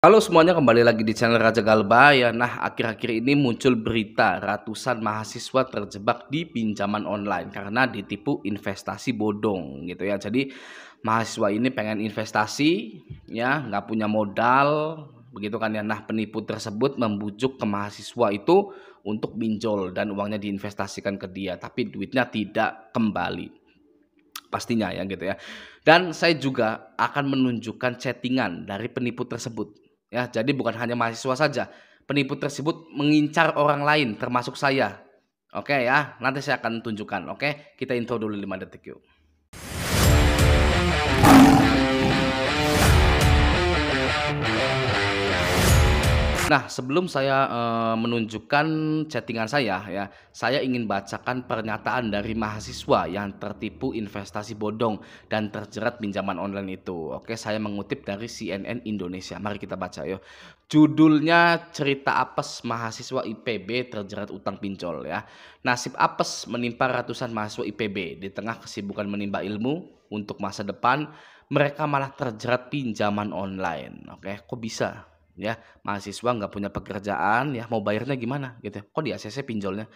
Halo semuanya, kembali lagi di channel Raja Galba ya. Nah, akhir-akhir ini muncul berita ratusan mahasiswa terjebak di pinjaman online karena ditipu investasi bodong gitu ya. Jadi mahasiswa ini pengen investasi ya, nggak punya modal begitu kan ya. Nah, penipu tersebut membujuk ke mahasiswa itu untuk pinjol dan uangnya diinvestasikan ke dia, tapi duitnya tidak kembali pastinya ya gitu ya. Dan saya juga akan menunjukkan chattingan dari penipu tersebut ya. Jadi bukan hanya mahasiswa saja, penipu tersebut mengincar orang lain termasuk saya. Oke ya, nanti saya akan tunjukkan. Oke, kita intro dulu 5 detik yuk. Nah, sebelum saya menunjukkan chattingan saya ya, saya ingin bacakan pernyataan dari mahasiswa yang tertipu investasi bodong dan terjerat pinjaman online itu. Oke, saya mengutip dari CNN Indonesia. Mari kita baca yuk. Judulnya cerita apes mahasiswa IPB terjerat utang pinjol ya. Nasib apes menimpa ratusan mahasiswa IPB di tengah kesibukan menimba ilmu untuk masa depan, mereka malah terjerat pinjaman online. Oke, kok bisa? Ya, mahasiswa nggak punya pekerjaan ya, mau bayarnya gimana gitu, kok di ACC pinjolnya.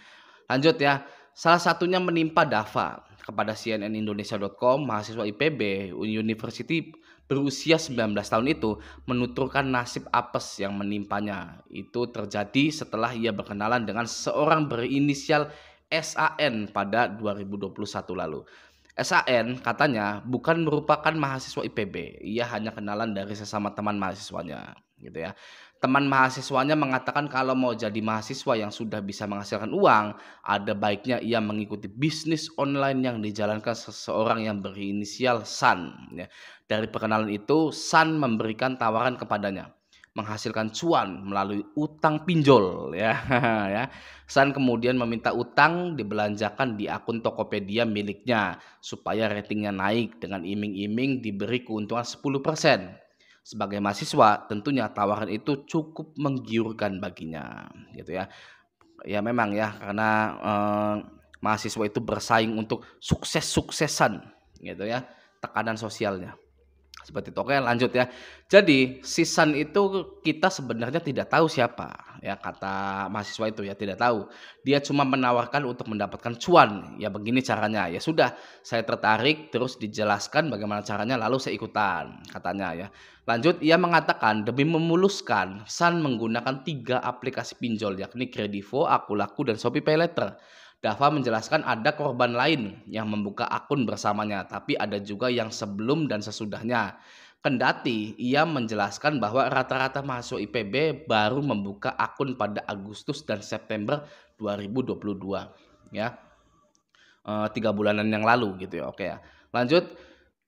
Lanjut ya, salah satunya menimpa Dava. Kepada cnnindonesia.com, mahasiswa IPB University berusia 19 tahun itu menuturkan nasib apes yang menimpanya. Itu terjadi setelah ia berkenalan dengan seorang berinisial SAN pada 2021 lalu. SAN katanya bukan merupakan mahasiswa IPB, ia hanya kenalan dari sesama teman mahasiswanya gitu ya. Teman mahasiswanya mengatakan kalau mau jadi mahasiswa yang sudah bisa menghasilkan uang, ada baiknya ia mengikuti bisnis online yang dijalankan seseorang yang berinisial San ya. Dari perkenalan itu, San memberikan tawaran kepadanya menghasilkan cuan melalui utang pinjol ya. ya. San kemudian meminta utang dibelanjakan di akun Tokopedia miliknya supaya ratingnya naik dengan iming-iming diberi keuntungan 10%. Sebagai mahasiswa, tentunya tawaran itu cukup menggiurkan baginya, gitu ya. Ya memang ya, karena mahasiswa itu bersaing untuk sukses-suksesan, gitu ya. Tekanan sosialnya. Seperti itu. Oke, lanjut ya. Jadi, Sisan itu kita sebenarnya tidak tahu siapa, ya kata mahasiswa itu ya, tidak tahu. Dia cuma menawarkan untuk mendapatkan cuan. Ya begini caranya. Ya sudah, saya tertarik terus dijelaskan bagaimana caranya lalu saya ikutan, katanya ya. Lanjut, ia mengatakan demi memuluskan, San menggunakan 3 aplikasi pinjol yakni Kredivo, Akulaku, dan Shopee PayLater. Dava menjelaskan ada korban lain yang membuka akun bersamanya, tapi ada juga yang sebelum dan sesudahnya. Kendati ia menjelaskan bahwa rata-rata mahasiswa IPB baru membuka akun pada Agustus dan September 2022 ya. 3 bulanan yang lalu gitu ya. Oke ya. Lanjut,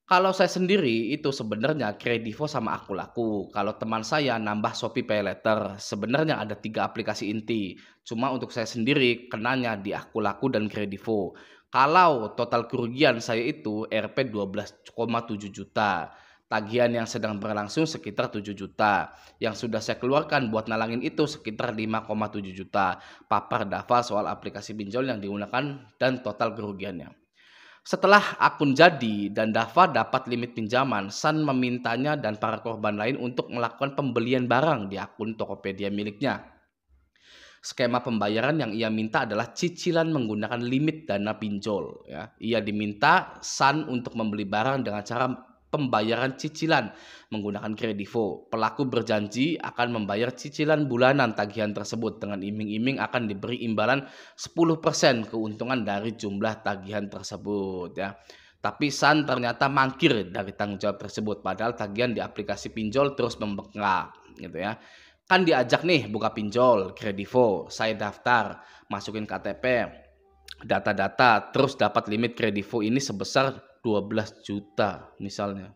kalau saya sendiri itu sebenarnya Kredivo sama Akulaku. Kalau teman saya nambah Shopee PayLater. Sebenarnya ada 3 aplikasi inti. Cuma untuk saya sendiri kenanya di Akulaku dan Kredivo. Kalau total kerugian saya itu Rp 12,7 juta. Tagihan yang sedang berlangsung sekitar 7 juta. Yang sudah saya keluarkan buat nalangin itu sekitar 5,7 juta. Papar Dava soal aplikasi pinjol yang digunakan dan total kerugiannya. Setelah akun jadi dan Dava dapat limit pinjaman, San memintanya dan para korban lain untuk melakukan pembelian barang di akun Tokopedia miliknya. Skema pembayaran yang ia minta adalah cicilan menggunakan limit dana pinjol. Ya. Ia diminta San untuk membeli barang dengan cara pembayaran cicilan menggunakan Kredivo. Pelaku berjanji akan membayar cicilan bulanan tagihan tersebut dengan iming-iming akan diberi imbalan 10% keuntungan dari jumlah tagihan tersebut ya. Tapi San ternyata mangkir dari tanggung jawab tersebut padahal tagihan di aplikasi pinjol terus membengkak gitu ya. Kan diajak nih buka pinjol, Kredivo, saya daftar, masukin KTP, data-data, terus dapat limit Kredivo ini sebesar 12 juta misalnya.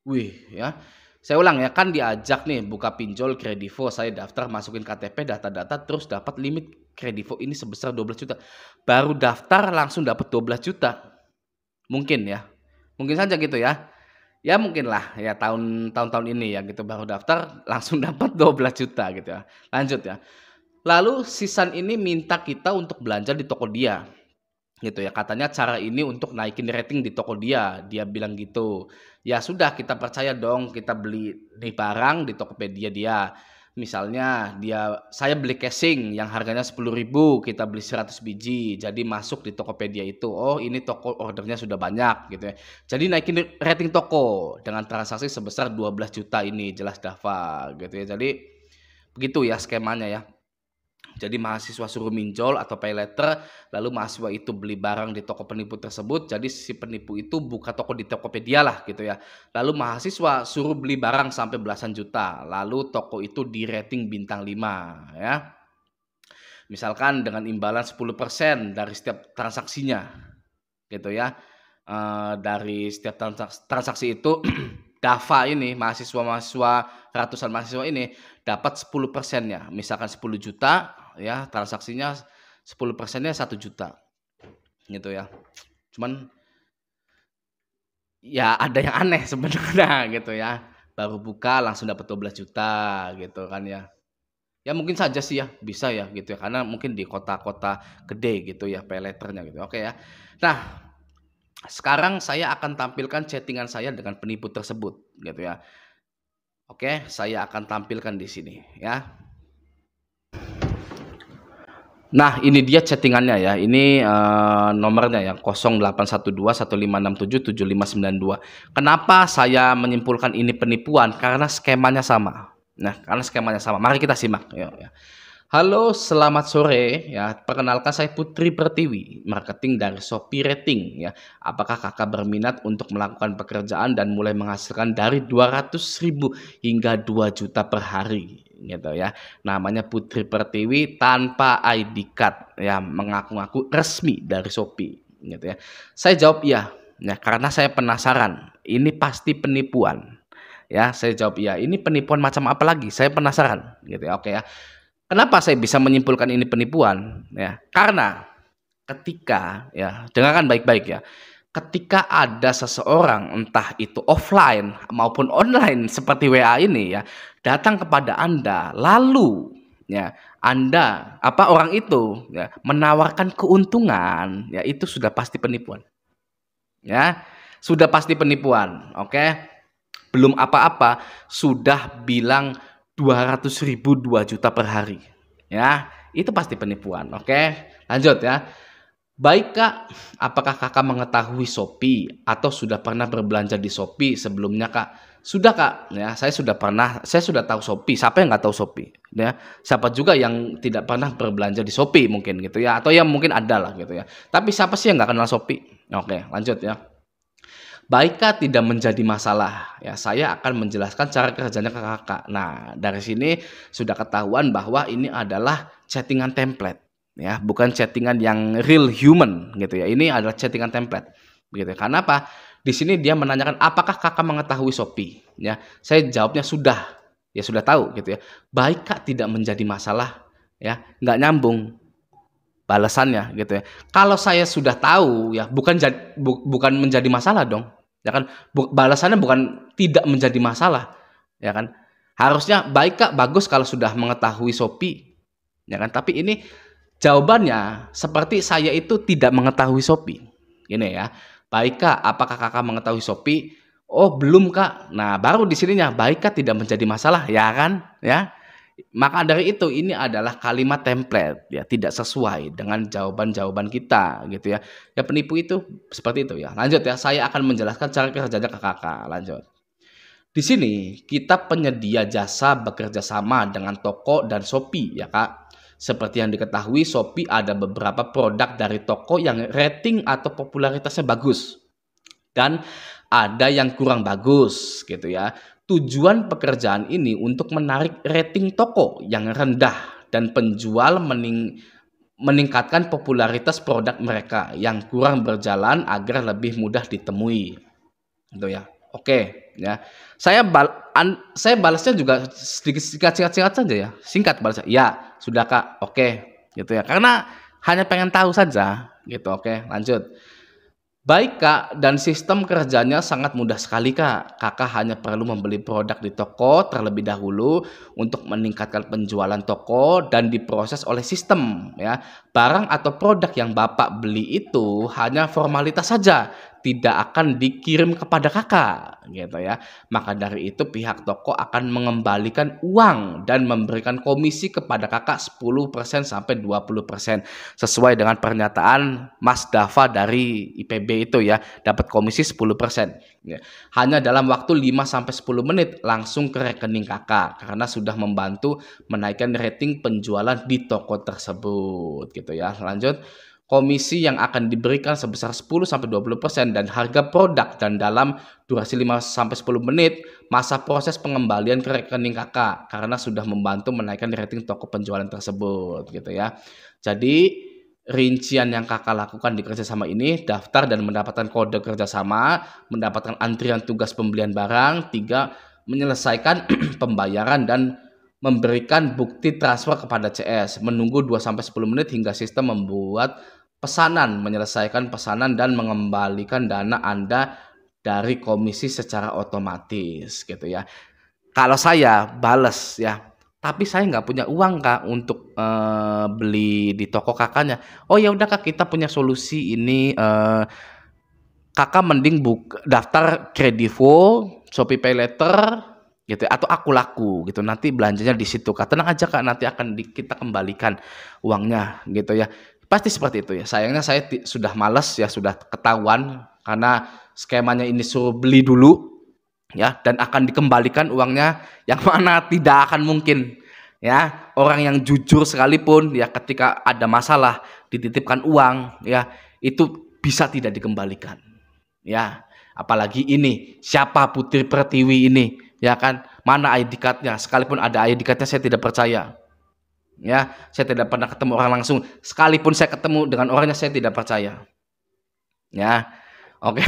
Wih ya, saya ulang ya, kan diajak nih buka pinjol Kredivo, saya daftar, masukin KTP, data-data, terus dapat limit Kredivo ini sebesar 12 juta. Baru daftar langsung dapat 12 juta. Mungkin ya, mungkin saja gitu ya. Ya mungkin lah ya tahun-tahun ini ya gitu baru daftar langsung dapat 12 juta gitu ya. Lanjut ya. Lalu Sisan ini minta kita untuk belanja di toko dia. gitu ya. Katanya cara ini untuk naikin rating di toko dia bilang gitu. Ya sudah kita percaya dong, kita beli nih barang di Tokopedia dia. Misalnya saya beli casing yang harganya 10.000, kita beli 100 biji. Jadi masuk di Tokopedia itu, oh ini toko ordernya sudah banyak gitu ya. Jadi naikin rating toko dengan transaksi sebesar 12 juta ini, jelas Dava gitu ya. Jadi begitu ya skemanya ya. Jadi mahasiswa suruh minjol atau pay letter, lalu mahasiswa itu beli barang di toko penipu tersebut. Jadi si penipu itu buka toko di Tokopedia lah gitu ya. Lalu mahasiswa suruh beli barang sampai belasan juta. Lalu toko itu di rating bintang 5 ya. Misalkan dengan imbalan 10% dari setiap transaksinya gitu ya. Dari setiap transaksi itu Dava ini mahasiswa-mahasiswa, ratusan mahasiswa ini dapat 10%-nya. Misalkan 10 juta ya, transaksinya 10%-nya 1 juta. Gitu ya. Cuman ya ada yang aneh sebenarnya gitu ya. Baru buka langsung dapat 12 juta gitu kan ya. Ya mungkin saja sih ya, bisa ya gitu ya. Karena mungkin di kota-kota gede gitu ya pay letternya gitu. Oke ya. Nah, sekarang saya akan tampilkan chattingan saya dengan penipu tersebut gitu ya. Oke, saya akan tampilkan di sini ya. Nah, ini dia chattingannya ya. Ini nomornya ya 0812 1567 7592. Kenapa saya menyimpulkan ini penipuan? Karena skemanya sama. Nah, karena skemanya sama. Mari kita simak. Yuk, ya. Halo, selamat sore. Ya, perkenalkan saya Putri Pertiwi, marketing dari Shopee Rating. Ya, apakah kakak berminat untuk melakukan pekerjaan dan mulai menghasilkan dari 200.000 hingga 2 juta per hari? Gitu ya. Namanya Putri Pertiwi tanpa ID card. Ya, mengaku-ngaku resmi dari Shopee. Gitu ya. Saya jawab iya. Ya, karena saya penasaran. Ini pasti penipuan. Ya, saya jawab iya. Ini penipuan macam apa lagi? Saya penasaran. Gitu ya. Oke ya. Kenapa saya bisa menyimpulkan ini penipuan? Ya, karena ketika ya, dengarkan baik-baik ya. Ketika ada seseorang entah itu offline maupun online seperti WA ini ya, datang kepada Anda lalu ya, orang itu ya menawarkan keuntungan, ya itu sudah pasti penipuan. Ya, sudah pasti penipuan. Oke. Belum apa-apa sudah bilang 200.000 2 juta per hari. Ya, itu pasti penipuan. Oke, lanjut ya. Baik Kak, apakah Kakak mengetahui Shopee atau sudah pernah berbelanja di Shopee sebelumnya Kak? Sudah Kak, ya saya sudah tahu Shopee. Siapa yang nggak tahu Shopee? Ya, siapa juga yang tidak pernah berbelanja di Shopee mungkin gitu ya, atau yang mungkin ada lah gitu ya. Tapi siapa sih yang nggak kenal Shopee? Oke, lanjut ya. Baikkah tidak menjadi masalah? Ya, saya akan menjelaskan cara kerjanya ke Kakak. Nah, dari sini sudah ketahuan bahwa ini adalah chattingan template, ya, bukan chattingan yang real human gitu ya. Ini adalah chattingan template. Begitu. Karena apa? Di sini dia menanyakan apakah Kakak mengetahui Shopee? Ya, saya jawabnya sudah. Ya sudah tahu gitu ya. Baikkah tidak menjadi masalah? Ya, nggak nyambung balasannya gitu ya. Kalau saya sudah tahu ya bukan menjadi masalah dong. Ya kan balasannya bukan tidak menjadi masalah, ya kan? Harusnya baik Kak, bagus kalau sudah mengetahui Shopee. Ya kan? Tapi ini jawabannya seperti saya itu tidak mengetahui Shopee. Gini ya. Baik Kak, apakah Kakak mengetahui Shopee? Oh, belum Kak. Nah, baru di sininya baik Kak tidak menjadi masalah, ya kan? Ya. Maka dari itu ini adalah kalimat template ya, tidak sesuai dengan jawaban-jawaban kita gitu ya. Ya penipu itu seperti itu ya. Lanjut ya, saya akan menjelaskan cara kerjanya ke Kakak. Lanjut. Di sini kita penyedia jasa bekerja sama dengan toko dan Shopee ya Kak. Seperti yang diketahui Shopee ada beberapa produk dari toko yang rating atau popularitasnya bagus. Dan ada yang kurang bagus gitu ya. Tujuan pekerjaan ini untuk menarik rating toko yang rendah dan penjual meningkatkan popularitas produk mereka yang kurang berjalan agar lebih mudah ditemui. Gitu ya. Oke, ya. Saya balasnya juga sedikit singkat saja ya. Singkat balasnya. Ya, sudah Kak. Oke, gitu ya. Karena hanya pengen tahu saja gitu. Oke, lanjut. Baik Kak, dan sistem kerjanya sangat mudah sekali Kak. Kakak hanya perlu membeli produk di toko terlebih dahulu untuk meningkatkan penjualan toko dan diproses oleh sistem ya. Barang atau produk yang Bapak beli itu hanya formalitas saja, tidak akan dikirim kepada Kakak gitu ya. Maka dari itu pihak toko akan mengembalikan uang dan memberikan komisi kepada Kakak 10% sampai 20% sesuai dengan pernyataan Mas Dava dari IPB itu ya, dapat komisi 10% ya. Hanya dalam waktu 5 sampai 10 menit langsung ke rekening Kakak karena sudah membantu menaikkan rating penjualan di toko tersebut gitu ya. Lanjut, komisi yang akan diberikan sebesar 10 sampai 20% dan harga produk dan dalam durasi 5 sampai 10 menit masa proses pengembalian ke rekening Kakak karena sudah membantu menaikkan rating toko penjualan tersebut gitu ya. Jadi rincian yang Kakak lakukan di kerjasama ini, daftar dan mendapatkan kode kerjasama, mendapatkan antrian tugas pembelian barang, 3 menyelesaikan pembayaran dan memberikan bukti transfer kepada CS, menunggu 2 sampai 10 menit hingga sistem membuat pesanan, menyelesaikan pesanan dan mengembalikan dana Anda dari komisi secara otomatis gitu ya. Kalau saya bales ya, tapi saya nggak punya uang Kak untuk, beli di toko Kakaknya. Oh ya udah Kak, kita punya solusi ini, Kakak mending daftar Kredivo, Shopee Paylater gitu ya, atau Aku Laku gitu, nanti belanjanya di situ Kak. Tenang aja Kak, nanti akan kita kembalikan uangnya gitu ya. Pasti seperti itu ya. Sayangnya saya sudah males ya, sudah ketahuan karena skemanya ini suruh beli dulu ya, dan akan dikembalikan uangnya, yang mana tidak akan mungkin ya. Orang yang jujur sekalipun ya, ketika ada masalah dititipkan uang ya, itu bisa tidak dikembalikan ya. Apalagi ini siapa Putri Pertiwi ini ya kan, mana ID cardnya, sekalipun ada ID cardnya saya tidak percaya ya. Saya tidak pernah ketemu orang langsung, sekalipun saya ketemu dengan orangnya saya tidak percaya ya. Oke,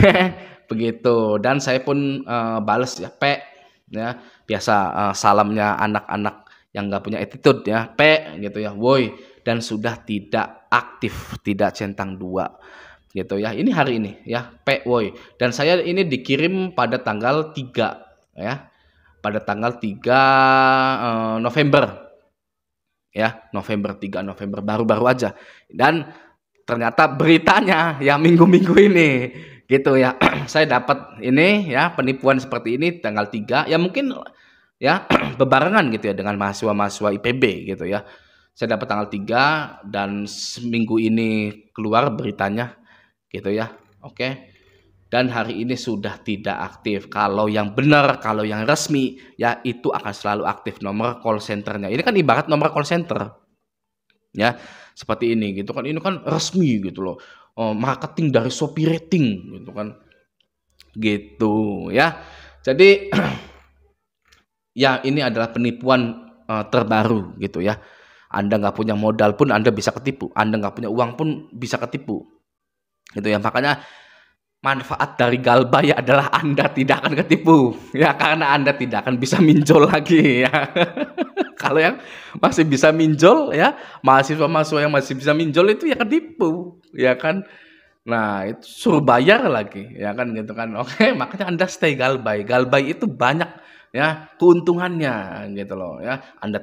begitu. Dan saya pun bales ya, P, ya, biasa salamnya anak-anak yang nggak punya attitude ya, P gitu ya, woi, dan sudah tidak aktif, tidak centang dua gitu ya. Ini hari ini ya, P, woi. Dan saya ini dikirim pada tanggal 3 ya, pada tanggal 3 November ya, November 3 November baru-baru aja. Dan ternyata beritanya ya minggu-minggu ini gitu ya. Saya dapat ini ya, penipuan seperti ini tanggal 3 ya, mungkin ya bebarengan gitu ya dengan mahasiswa-mahasiswa IPB gitu ya. Saya dapat tanggal 3 dan seminggu ini keluar beritanya gitu ya. Oke. Dan hari ini sudah tidak aktif. Kalau yang benar, kalau yang resmi ya itu akan selalu aktif nomor call centernya. Ini kan ibarat nomor call center ya, seperti ini gitu kan. Ini kan resmi gitu loh. Marketing dari Shopee Rating gitu kan. Gitu ya. Jadi ya ini adalah penipuan terbaru gitu ya. Anda nggak punya modal pun Anda bisa ketipu. Anda nggak punya uang pun bisa ketipu. Gitu ya. Makanya manfaat dari Galbay adalah Anda tidak akan ketipu ya, karena Anda tidak akan bisa minjol lagi ya. Kalau yang masih bisa minjol ya, mahasiswa-mahasiswa yang masih bisa minjol itu ya ketipu ya kan. Nah, itu suruh bayar lagi ya kan gitu kan. Oke, makanya Anda stay Galbay. Galbay itu banyak ya keuntungannya gitu loh ya. Anda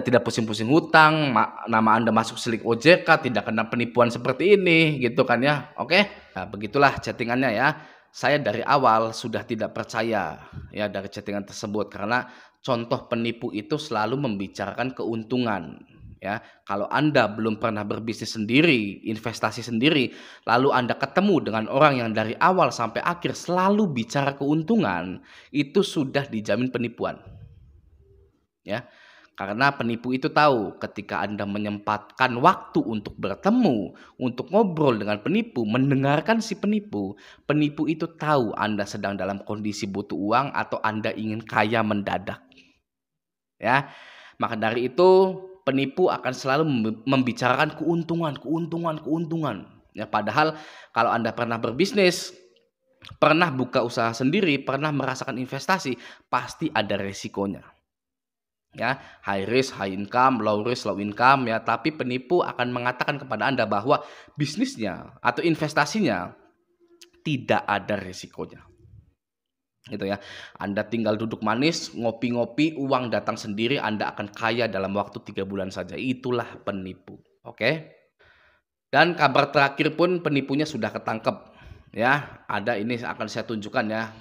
tidak pusing-pusing hutang, nama Anda masuk silik OJK, tidak kena penipuan seperti ini gitu kan ya. Oke. Nah, begitulah chattingannya ya. Saya dari awal sudah tidak percaya ya dari chattingan tersebut karena contoh penipu itu selalu membicarakan keuntungan ya. Kalau Anda belum pernah berbisnis sendiri, investasi sendiri, lalu Anda ketemu dengan orang yang dari awal sampai akhir selalu bicara keuntungan, itu sudah dijamin penipuan. Ya. Karena penipu itu tahu ketika Anda menyempatkan waktu untuk bertemu, untuk ngobrol dengan penipu, mendengarkan si penipu, penipu itu tahu Anda sedang dalam kondisi butuh uang atau Anda ingin kaya mendadak. Ya. Maka dari itu penipu akan selalu membicarakan keuntungan, keuntungan, keuntungan. Ya, padahal kalau Anda pernah berbisnis, pernah buka usaha sendiri, pernah merasakan investasi, pasti ada resikonya. Ya, high risk, high income, low risk, low income ya, tapi penipu akan mengatakan kepada Anda bahwa bisnisnya atau investasinya tidak ada resikonya. Gitu ya. Anda tinggal duduk manis, ngopi-ngopi, uang datang sendiri, Anda akan kaya dalam waktu 3 bulan saja. Itulah penipu. Oke. Dan kabar terakhir pun penipunya sudah ketangkep. Ya, ada ini akan saya tunjukkan ya.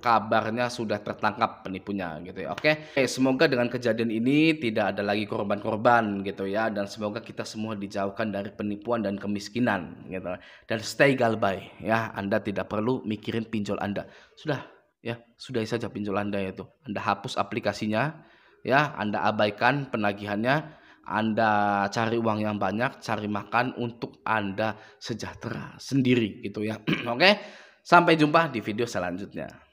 Kabarnya sudah tertangkap penipunya gitu ya. Oke. Semoga dengan kejadian ini tidak ada lagi korban-korban gitu ya, dan semoga kita semua dijauhkan dari penipuan dan kemiskinan gitu. Dan stay galbay ya. Anda tidak perlu mikirin pinjol Anda. Sudah ya, sudahi saja pinjol Anda itu. Anda hapus aplikasinya ya, Anda abaikan penagihannya. Anda cari uang yang banyak, cari makan untuk Anda sejahtera sendiri gitu ya. Oke. Sampai jumpa di video selanjutnya.